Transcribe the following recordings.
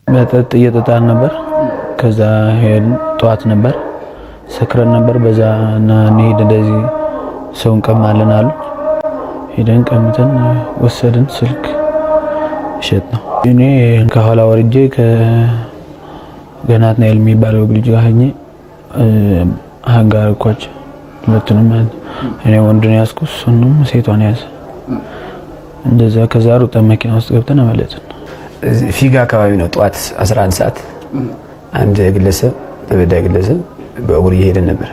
መጠጥ እየጠጣን ነበር። ከዛ ሄድን። ጠዋት ነበር ሰክረን ነበር። በዛ እና እንሂድ እንደዚህ ሰውን ቀማለን አሉ። ሄደን ቀምተን ወሰድን። ስልክ ሸጥ ነው። እኔ ከኋላ ወርጄ ከገናት ነው የሚባለው ልጅ ጋር ሆኜ አንጋርኳቸው ሁለቱንም። እኔ ወንዱን ያዝኩ፣ እሱንም ሴቷን ያዘ። እንደዛ ከዛ ሩጠን መኪና ውስጥ ገብተን አመለጥን። ፊጋ አካባቢ ነው ጠዋት 11 ሰዓት አንድ ግለሰብ ተበዳይ ግለሰብ በእግሩ እየሄደ ነበር።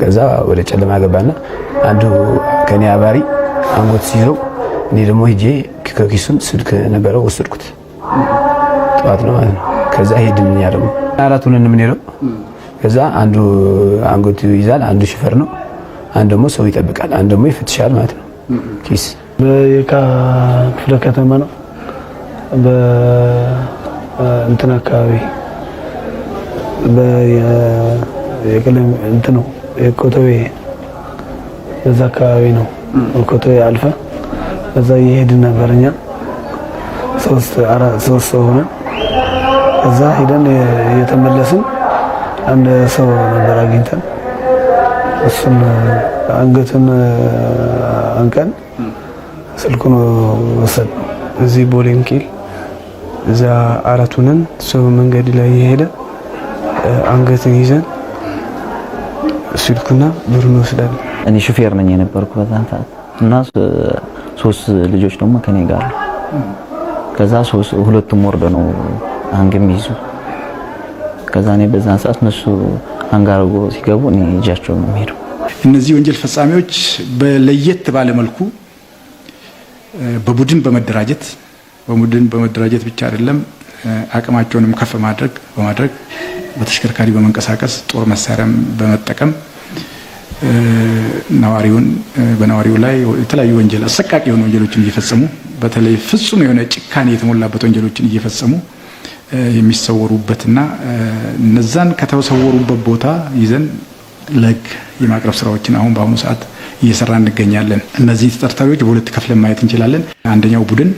ከዛ ወደ ጨለማ ገባና አንዱ ከኔ አባሪ አንጎት ሲይዘው እኔ ደግሞ ሂጄ ከኪሱን ስልክ ነበረው ወሰድኩት። ጠዋት ነው ማለት ነው። ከዛ ሄድን። እኛ ደግሞ አራቱን እንምንሄደው። ከዛ አንዱ አንጎት ይዛል፣ አንዱ ሹፌር ነው፣ አንዱ ደግሞ ሰው ይጠብቃል፣ አንዱ ደግሞ ይፈትሻል ማለት ነው። ኪስ በየካ ክፍለ ከተማ ነው በእንትን አካባቢ የቀለም እንትን ነው የኮተቤ በዛ አካባቢ ነው። ኮተቤ አልፈ በዛ እየሄድን ነበር። እኛ ሶስት ሰው ሆነን ከዛ ሄደን እየተመለስን አንድ ሰው ነበር አግኝተን እሱን አንገቱን አንቀን ስልኩን ወሰድ። እዚህ ቦሌ ሚካኤል እዛ አራቱንን ሰው መንገድ ላይ የሄደ አንገትን ይዘን ስልኩና ብሩን ወስደን። እኔ ሹፌር ነኝ የነበርኩ በዛን ሰዓት እና ሶስት ልጆች ደግሞ ከኔ ጋር ከዛ ሁለቱም ወርደ ነው አንገም ይዙ። ከዛ እኔ በዛን ሰዓት እነሱ አንጋርጎ ሲገቡ እኔ እጃቸው ነው የሚሄደው። እነዚህ ወንጀል ፈጻሚዎች በለየት ባለ መልኩ በቡድን በመደራጀት ብቻ አይደለም አቅማቸውንም ከፍ በማድረግ በተሽከርካሪ በመንቀሳቀስ ጦር መሳሪያም በመጠቀም በነዋሪው ላይ የተለያዩ ወንጀል አሰቃቂ የሆኑ ወንጀሎችን እየፈጸሙ በተለይ ፍጹም የሆነ ጭካኔ የተሞላበት ወንጀሎችን እየፈጸሙ የሚሰወሩበትና እነዛን ከተሰወሩበት ቦታ ይዘን ለግ የማቅረብ ስራዎችን አሁን በአሁኑ ሰዓት እየሰራ እንገኛለን። እነዚህ ተጠርጣሪዎች በሁለት ከፍለን ማየት እንችላለን። አንደኛው ቡድን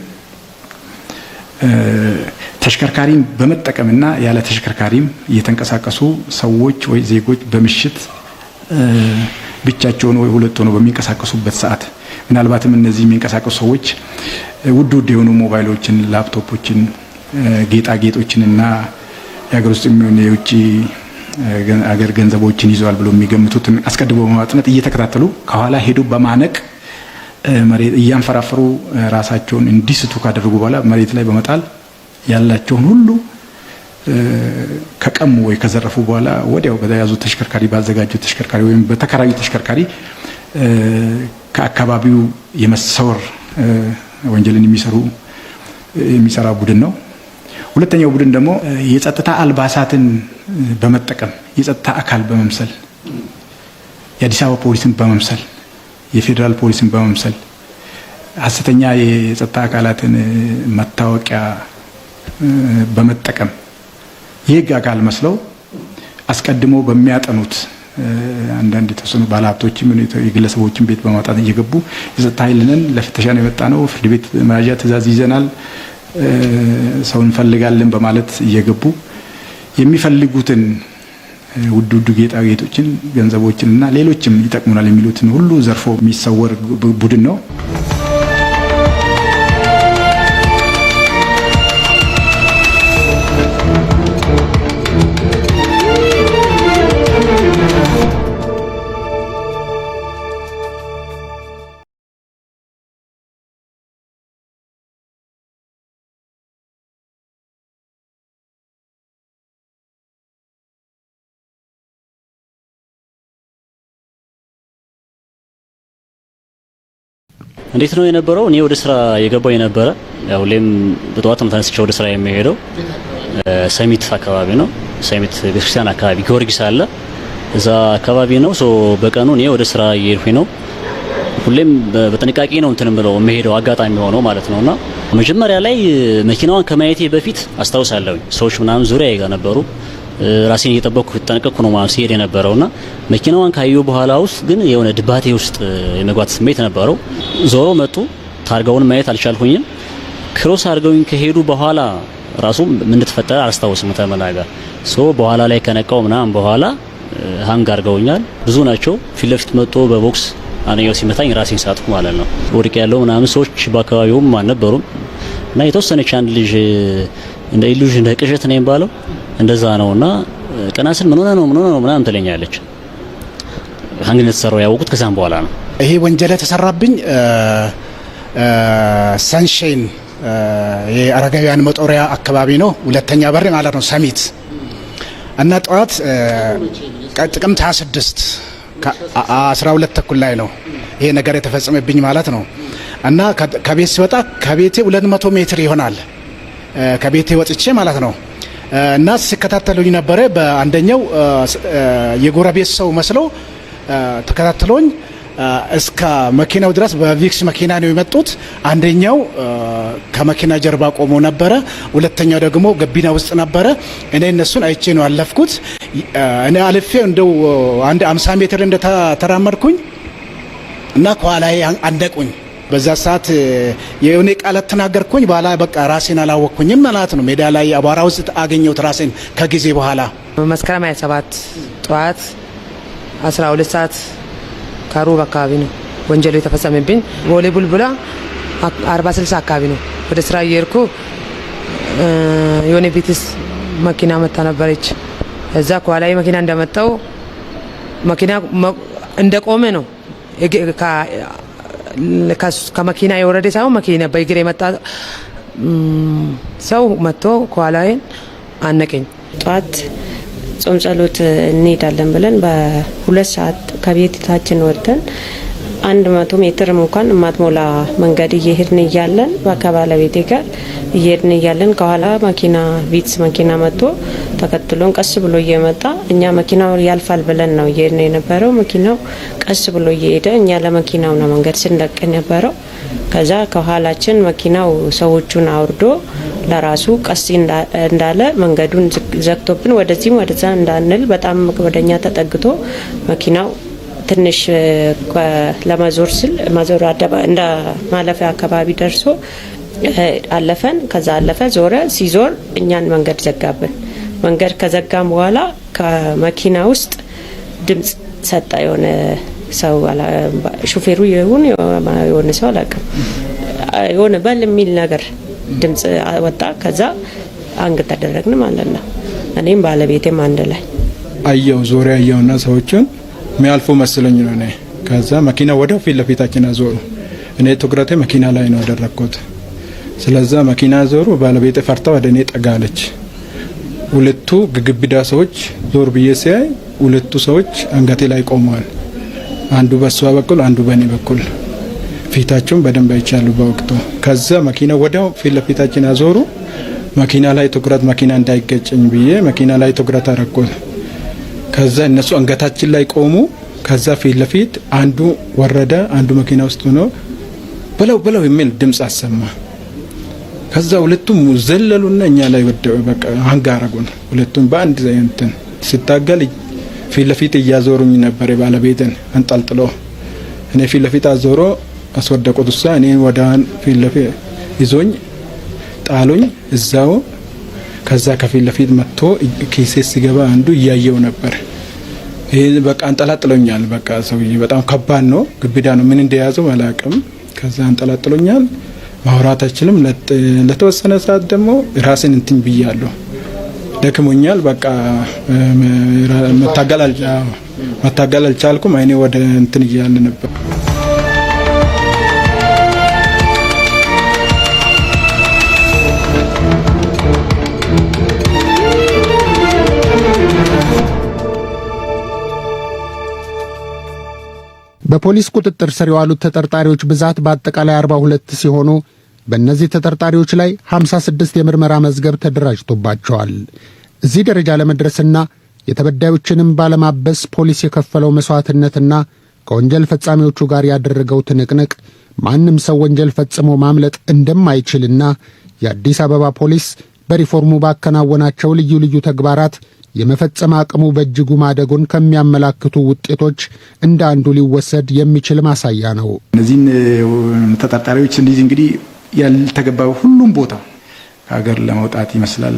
ተሽከርካሪን በመጠቀምና ያለ ተሽከርካሪም እየተንቀሳቀሱ ሰዎች ወይ ዜጎች በምሽት ብቻቸውን ወይ ሁለት ሆነው በሚንቀሳቀሱበት ሰዓት ምናልባትም እነዚህ የሚንቀሳቀሱ ሰዎች ውድ የሆኑ ሞባይሎችን፣ ላፕቶፖችን፣ ጌጣጌጦችንና የሀገር ውስጥ የሚሆኑ የውጭ አገር ገንዘቦችን ይዘዋል ብሎ የሚገምቱትን አስቀድሞ በማጥናት እየተከታተሉ ከኋላ ሄዱ በማነቅ መሬት እያንፈራፈሩ ራሳቸውን እንዲስቱ ካደረጉ በኋላ መሬት ላይ በመጣል ያላቸውን ሁሉ ከቀሙ ወይ ከዘረፉ በኋላ ወዲያው በተያዙ ተሽከርካሪ ባዘጋጁ ተሽከርካሪ ወይም በተከራዩ ተሽከርካሪ ከአካባቢው የመሰወር ወንጀልን የሚሰራ ቡድን ነው። ሁለተኛው ቡድን ደግሞ የጸጥታ አልባሳትን በመጠቀም የጸጥታ አካል በመምሰል የአዲስ አበባ ፖሊስን በመምሰል የፌደራል ፖሊስን በመምሰል ሐሰተኛ የጸጥታ አካላትን መታወቂያ በመጠቀም የህግ አካል መስለው አስቀድሞ በሚያጠኑት አንዳንድ የተወሰኑ ባለሀብቶችም የግለሰቦችን ቤት በማውጣት እየገቡ የጸጥታ ኃይልን ለፍተሻ ነው የመጣ ነው፣ ፍርድ ቤት መያዣ ትዕዛዝ ይዘናል፣ ሰው እንፈልጋለን በማለት እየገቡ የሚፈልጉትን ውድ ጌጣጌጦችን፣ ገንዘቦችን እና ሌሎችም ይጠቅሙናል የሚሉትን ሁሉ ዘርፎ የሚሰወር ቡድን ነው። እንዴት ነው የነበረው? እኔ ወደ ስራ የገባው የነበረ ያው ለም በጠዋት ነው ተነስቼ ወደ ስራ የሚሄደው ሰሚት አካባቢ ነው። ሰሚት ቤተክርስቲያን አካባቢ ጊዮርጊስ አለ፣ እዛ አካባቢ ነው። በቀኑ እኔ ወደ ስራ እየሄድኩኝ ነው። ሁሌም በጥንቃቄ ነው እንትን ብለው የሚሄደው አጋጣሚ ሆኖ ማለት ነውና መጀመሪያ ላይ መኪናዋን ከማየቴ በፊት አስታውሳለሁ ሰዎች ምናምን ዙሪያ ይጋ ነበሩ። ራሴን እየጠበቅኩ ተጠንቀቅኩ ነው ማለት ሲሄድ የነበረውና መኪናዋን ካየሁ በኋላ ውስጥ ግን የሆነ ድባቴ ውስጥ የመግባት ስሜት ነበረው። ዞሮ መጡ። ታርጋውን ማየት አልቻልኩኝም። ክሮስ አድርገውኝ ከሄዱ በኋላ ራሱ ምን እንደተፈጠረ አላስታውስም ተመናገር በኋላ ላይ ከነቃው ምናምን በኋላ ሃንግ አድርገውኛል። ብዙ ናቸው። ፊት ለፊት መጥቶ በቦክስ አንኛው ሲመታኝ ራሴን ሳትኩ ማለት ነው። ወድቄ ያለው ምናምን ሰዎች በአካባቢውም አልነበሩም እና የተወሰነች አንድ ልጅ እንደ ኢሉዥን እንደ ቅዠት ነው የሚባለው እንደዛ ነውና ቀናስን ምን ሆነ ነው ምናምን ትለኛለች። ሃንግ እንደተሰራው ያወቁት ከዛም በኋላ ነው። ይሄ ወንጀል የተሰራብኝ ሰንሻይን የአረጋውያን መጦሪያ አካባቢ ነው። ሁለተኛ በር ማለት ነው ሰሚት እና ጠዋት ጥቅምት 26 12 ተኩል ላይ ነው ይሄ ነገር የተፈጸመብኝ ማለት ነው። እና ከቤት ሲወጣ ከቤቴ 200 ሜትር ይሆናል ከቤቴ ወጥቼ ማለት ነው። እና ሲከታተሉኝ ነበረ። በአንደኛው የጎረቤት ሰው መስለው ተከታተሉኝ እስከ መኪናው ድረስ በቪክስ መኪና ነው የመጡት። አንደኛው ከመኪና ጀርባ ቆሞ ነበረ፣ ሁለተኛው ደግሞ ገቢና ውስጥ ነበረ። እኔ እነሱን አይቼ ነው አለፍኩት። እኔ አልፌ እንደው አንድ 50 ሜትር እንደተራመድኩኝ እና ከኋላዬ አንደቁኝ። በዛ ሰዓት የኔ ቃላት ተናገርኩኝ። በኋላ በቃ ራሴን አላወቅኩኝም ማለት ነው። ሜዳ ላይ አቧራ ውስጥ አገኘሁት ራሴን ከጊዜ በኋላ። መስከረም 27 ጠዋት 12 ሰዓት ከሩብ አካባቢ ነው ወንጀሉ የተፈጸመብኝ። ቦሌ ቡልቡላ 40/60 አካባቢ ነው ወደ ስራ እየሄድኩ የሆነ ቤትስ መኪና መታ ነበረች። እዛ ከኋላዬ መኪና እንደመጣው መኪና እንደቆመ ነው ከመኪና የወረደ ሳይሆን መኪና በእግር የመጣ ሰው መጥቶ ከኋላዬን አነቀኝ። ጠዋት ጾም ጸሎት እንሄዳለን ብለን በ2 ሰዓት ከቤታችን ወጥተን 100 ሜትር እንኳን ማትሞላ መንገድ እየሄድን እያለን ባለቤቴ ጋር እየሄድን እያለን ከኋላ መኪና ቪትስ መኪና መጥቶ ተከትሎን ቀስ ብሎ እየመጣ እኛ መኪናው ያልፋል ብለን ነው እየሄድን የነበረው። መኪናው ቀስ ብሎ እየሄደ እኛ ለመኪናው ነው መንገድ ስንለቅ የነበረው። ከዛ ከኋላችን መኪናው ሰዎቹን አውርዶ ለራሱ ቀስ እንዳለ መንገዱን ዘግቶብን ወደዚህም ወደዛ እንዳንል በጣም ወደኛ ተጠግቶ መኪናው ትንሽ ለማዞር ስል ማዞር እንደ ማለፊያ አካባቢ ደርሶ አለፈን። ከዛ አለፈ ዞረ። ሲዞር እኛን መንገድ ዘጋብን። መንገድ ከዘጋም በኋላ ከመኪና ውስጥ ድምጽ ሰጣ። የሆነ ሰው ሹፌሩ ይሁን የሆነ ሰው አላውቅም፣ የሆነ በል የሚል ነገር ድምጽ ወጣ። ከዛ አንግ ተደረግን ማለት ነው። እኔም ባለቤቴም አንድ ላይ አየው ዞሪያ አየውና ሰዎችን የሚያልፉ መስለኝ ነው እኔ። ከዛ መኪና ወደ ፊት ለፊታችን አዞሩ። እኔ ትኩረቴ መኪና ላይ ነው ያደረኩት። ስለዛ መኪና ዞሩ። ባለቤቴ ፈርታ ወደ እኔ ጠጋለች። ሁለቱ ግግብዳ ሰዎች ዞር ብዬ ሲያይ ሁለቱ ሰዎች አንገቴ ላይ ቆመዋል። አንዱ በሷ በኩል አንዱ በእኔ በኩል ፊታቸውን በደንብ አይቻሉ በወቅቱ። ከዛ መኪና ወዲያው ፊት ለፊታችን አዞሩ። መኪና ላይ ትኩረት መኪና እንዳይገጨኝ ብዬ መኪና ላይ ትኩረት አረኩት። ከዛ እነሱ አንገታችን ላይ ቆሙ። ከዛ ፊት ለፊት አንዱ ወረደ። አንዱ መኪና ውስጥ ሆኖ በለው የሚል ድምጽ አሰማ። ከዛ ሁለቱም ዘለሉና እኛ ላይ ወደው በቃ አንጋረጉን። ሁለቱም በአንድ እንትን ሲታገል ፊት ለፊት እያዞሩኝ ነበር። ባለቤትን አንጠልጥሎ እኔ ፊት ለፊት አዞሮ አስወደቁት። እሷ እኔ ወዳን ፊት ለፊት ይዞኝ ጣሉኝ እዛው። ከዛ ከፊት ለፊት መጥቶ ኪሴ ሲገባ አንዱ እያየው ነበር። ይሄ በቃ አንጠላጥሎኛል። በቃ ሰውዬ በጣም ከባድ ነው፣ ግብዳ ነው። ምን እንደያዘው አላውቅም። ከዛ አንጠላጥሎኛል። ማውራት አይችልም። ለተወሰነ ሰዓት ደግሞ ራስን እንትን ብያለሁ፣ ደክሞኛል። በቃ መታገል አልቻልኩም። አይኔ ወደ እንትን እያለ ነበር። በፖሊስ ቁጥጥር ስር የዋሉት ተጠርጣሪዎች ብዛት በአጠቃላይ 42 ሲሆኑ በእነዚህ ተጠርጣሪዎች ላይ 56 የምርመራ መዝገብ ተደራጅቶባቸዋል። እዚህ ደረጃ ለመድረስና የተበዳዮችንም ባለማበስ ፖሊስ የከፈለው መስዋዕትነትና ከወንጀል ፈጻሚዎቹ ጋር ያደረገው ትንቅንቅ ማንም ሰው ወንጀል ፈጽሞ ማምለጥ እንደማይችልና የአዲስ አበባ ፖሊስ በሪፎርሙ ባከናወናቸው ልዩ ልዩ ተግባራት የመፈጸም አቅሙ በእጅጉ ማደጉን ከሚያመላክቱ ውጤቶች እንደ አንዱ ሊወሰድ የሚችል ማሳያ ነው። እነዚህን ተጠርጣሪዎች እንግዲህ ያልተገባው ሁሉም ቦታ ከሀገር ለመውጣት ይመስላል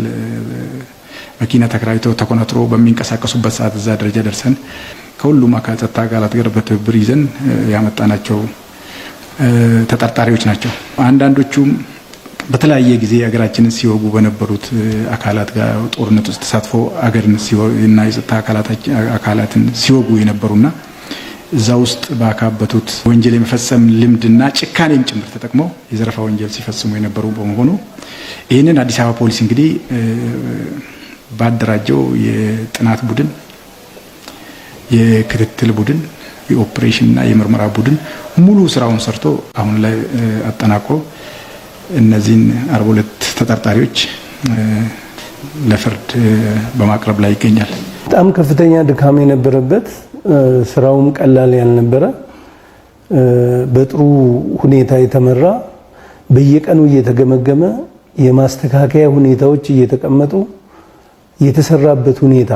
መኪና ተከራይተው ተኮናትሮ በሚንቀሳቀሱበት ሰዓት እዛ ደረጃ ደርሰን ከሁሉም ጸጥታ አካላት ጋር በትብብር ይዘን ያመጣናቸው ተጠርጣሪዎች ናቸው። አንዳንዶቹም በተለያየ ጊዜ ሀገራችንን ሲወጉ በነበሩት አካላት ጋር ጦርነት ውስጥ ተሳትፎ ሀገርን እና የጸጥታ አካላትን ሲወጉ የነበሩና እዛ ውስጥ ባካበቱት ወንጀል የመፈጸም ልምድና ጭካኔም ጭምር ተጠቅመው የዘረፋ ወንጀል ሲፈጽሙ የነበሩ በመሆኑ ይህንን አዲስ አበባ ፖሊስ እንግዲህ ባደራጀው የጥናት ቡድን፣ የክትትል ቡድን፣ የኦፕሬሽንና የምርመራ ቡድን ሙሉ ስራውን ሰርቶ አሁን ላይ አጠናቆ እነዚህን 42 ተጠርጣሪዎች ለፍርድ በማቅረብ ላይ ይገኛል። በጣም ከፍተኛ ድካም የነበረበት ስራውም ቀላል ያልነበረ በጥሩ ሁኔታ የተመራ በየቀኑ እየተገመገመ የማስተካከያ ሁኔታዎች እየተቀመጡ የተሰራበት ሁኔታ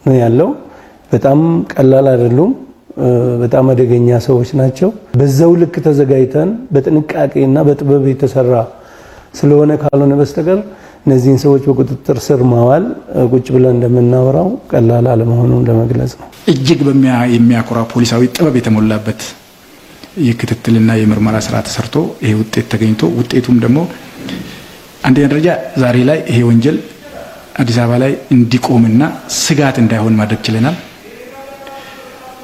ነው ያለው። በጣም ቀላል አይደሉም። በጣም አደገኛ ሰዎች ናቸው። በዛው ልክ ተዘጋጅተን በጥንቃቄና በጥበብ የተሰራ ስለሆነ ካልሆነ በስተቀር እነዚህን ሰዎች በቁጥጥር ስር ማዋል ቁጭ ብለን እንደምናወራው ቀላል አለመሆኑን ለመግለጽ ነው። እጅግ የሚያኮራ ፖሊሳዊ ጥበብ የተሞላበት የክትትልና የምርመራ ስራ ተሰርቶ ይሄ ውጤት ተገኝቶ ውጤቱም ደግሞ አንደኛ ደረጃ ዛሬ ላይ ይሄ ወንጀል አዲስ አበባ ላይ እንዲቆምና ስጋት እንዳይሆን ማድረግ ችለናል።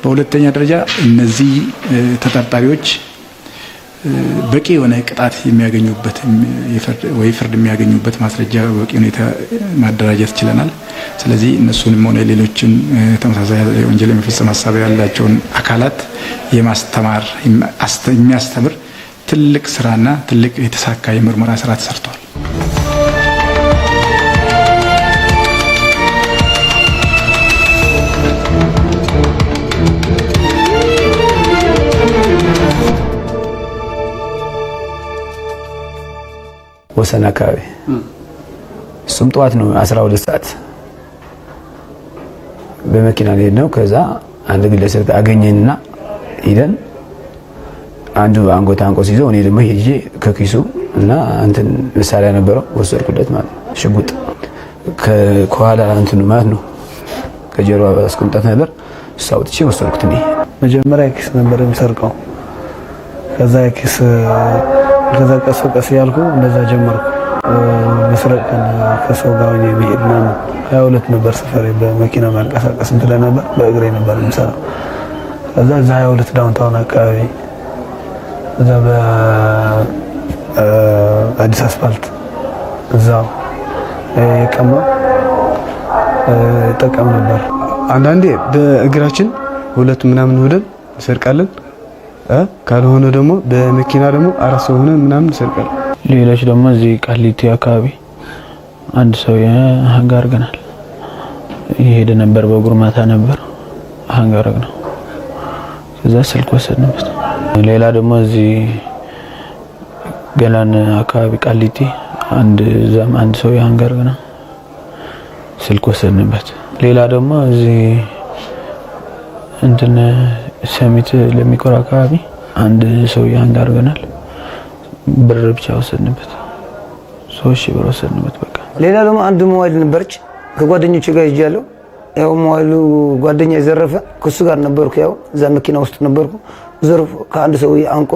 በሁለተኛ ደረጃ እነዚህ ተጠርጣሪዎች በቂ የሆነ ቅጣት የሚያገኙበት ወይ ፍርድ የሚያገኙበት ማስረጃ በቂ ሁኔታ ማደራጀት ችለናል። ስለዚህ እነሱንም ሆነ ሌሎችን ተመሳሳይ ወንጀል የመፈጸም ሀሳብ ያላቸውን አካላት የማስተማር የሚያስተምር ትልቅ ስራና ትልቅ የተሳካ የምርመራ ስራ ተሰርቷል። ወሰን አካባቢ እሱም ጠዋት ነው 12 ሰዓት በመኪና ላይ ነው። ከዛ አንድ ግለሰብ አገኘንና ሄደን አንዱ አንጎት አንቆስ ይዞ እኔ ደግሞ ሄጄ ከኪሱ እና እንትን መሳሪያ ነበረው ወሰድኩለት ማለት ነው። ሽጉጥ ከኋላ እንትን ማለት ነው ከጀርባ አስቀምጣት ነበር። እሱ አውጥቼ ወሰድኩት። እኔ መጀመሪያ ኪስ ነበር የምሰርቀው። ከዛ ቀስ በቀስ ያልኩ እንደዛ ጀመርኩ። መስረቅ ከሰው ጋር ሆኜ ብሄድ ምናምን 22 ነበር ሰፈሬ። በመኪና ማንቀሳቀስ እንትን ነበር፣ በእግሬ ነበር የምሰራው። ከዛ 22 ዳውንታውን አካባቢ እዛ በአዲስ አስፋልት እዛው የቀማ ጠቀም ነበር። አንዳንዴ በእግራችን ሁለት ምናምን ሆነን እንሰርቃለን። ካልሆነ ደግሞ በመኪና ደግሞ አራት ሰው ሆነን ምናምን እንሰርቃለን። ሌሎች ደግሞ እዚህ ቃሊቲ አካባቢ አንድ ሰው ሀንግ አድርገናል። ይሄድ ነበር በእግሩ ማታ ነበር ሀንግ አደረግነው። ከዛ ስልክ ወሰድንበት። ሌላ ደግሞ እዚህ ገላን አካባቢ ቃሊቲ አንድ ሰው ሀንግ አድርገናል። ስልክ ወሰድንበት። ሌላ ደግሞ እዚህ እንትን ሰሚት ለሚቆራ አካባቢ አንድ ሰው ሀንግ አድርገናል። ብር ብቻ ወሰድንበት። 3000 ብር ወሰድንበት። በቃ ሌላ ደግሞ አንድ ሞባይል ነበረች ከጓደኞቼ ጋር ይጃለው። ያው ሞባይሉ ጓደኛ የዘረፈ ከሱ ጋር ነበርኩ። ያው እዛ መኪና ውስጥ ነበርኩ። ዘርፎ ከአንድ ሰው አንቆ